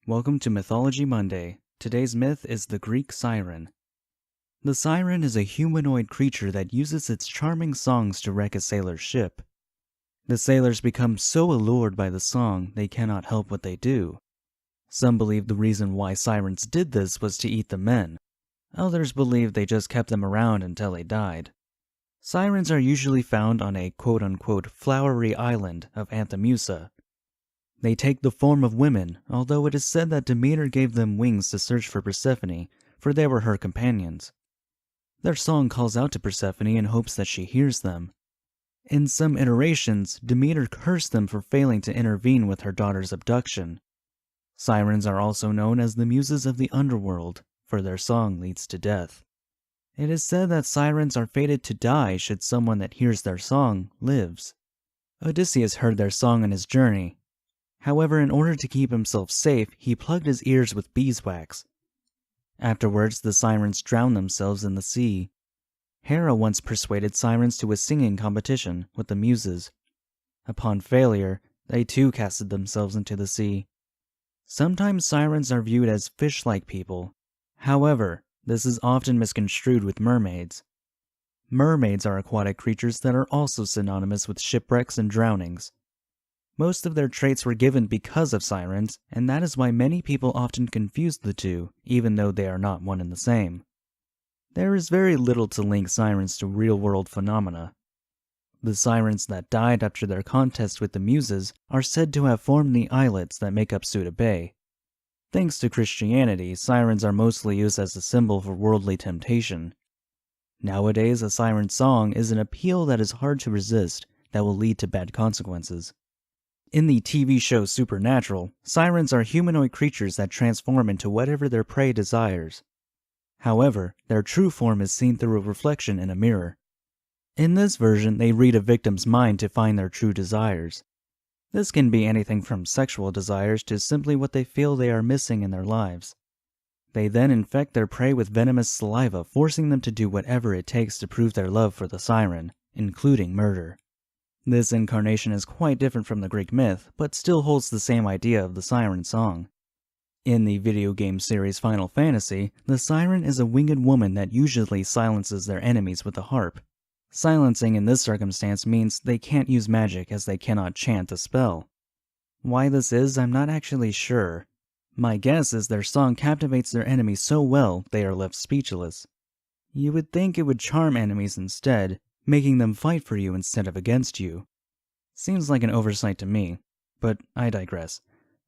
Welcome to Mythology Monday. Today's myth is the Greek Siren. The siren is a humanoid creature that uses its charming songs to wreck a sailor's ship. The sailors become so allured by the song they cannot help what they do. Some believe the reason why sirens did this was to eat the men. Others believe they just kept them around until they died. Sirens are usually found on a quote-unquote flowery island of Anthimusa. They take the form of women, although it is said that Demeter gave them wings to search for Persephone, for they were her companions. Their song calls out to Persephone in hopes that she hears them. In some iterations, Demeter cursed them for failing to intervene with her daughter's abduction. Sirens are also known as the muses of the underworld, for their song leads to death. It is said that sirens are fated to die should someone that hears their song lives. Odysseus heard their song on his journey. However, in order to keep himself safe, he plugged his ears with beeswax. Afterwards, the sirens drowned themselves in the sea. Hera once persuaded sirens to a singing competition with the muses. Upon failure, they too casted themselves into the sea. Sometimes sirens are viewed as fish-like people. However, this is often misconstrued with mermaids. Mermaids are aquatic creatures that are also synonymous with shipwrecks and drownings. Most of their traits were given because of sirens, and that is why many people often confuse the two, even though they are not one and the same. There is very little to link sirens to real-world phenomena. The sirens that died after their contest with the muses are said to have formed the islets that make up Suda Bay. Thanks to Christianity, sirens are mostly used as a symbol for worldly temptation. Nowadays, a siren song is an appeal that is hard to resist that will lead to bad consequences. In the TV show Supernatural, sirens are humanoid creatures that transform into whatever their prey desires. However, their true form is seen through a reflection in a mirror. In this version, they read a victim's mind to find their true desires. This can be anything from sexual desires to simply what they feel they are missing in their lives. They then infect their prey with venomous saliva, forcing them to do whatever it takes to prove their love for the siren, including murder. This incarnation is quite different from the Greek myth, but still holds the same idea of the siren song. In the video game series Final Fantasy, the siren is a winged woman that usually silences their enemies with a harp. Silencing in this circumstance means they can't use magic as they cannot chant a spell. Why this is, I'm not actually sure. My guess is their song captivates their enemies so well they are left speechless. You would think it would charm enemies instead, making them fight for you instead of against you. Seems like an oversight to me, but I digress.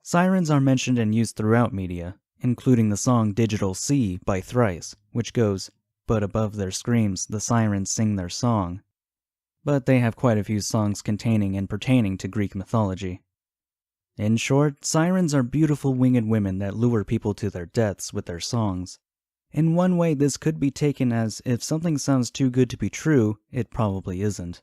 Sirens are mentioned and used throughout media, including the song Digital Sea by Thrice, which goes, "But above their screams, the sirens sing their song." But they have quite a few songs containing and pertaining to Greek mythology. In short, sirens are beautiful winged women that lure people to their deaths with their songs. In one way, this could be taken as if something sounds too good to be true, it probably isn't.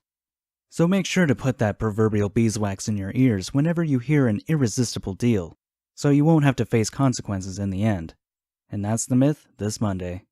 So make sure to put that proverbial beeswax in your ears whenever you hear an irresistible deal, so you won't have to face consequences in the end. And that's the myth this Monday.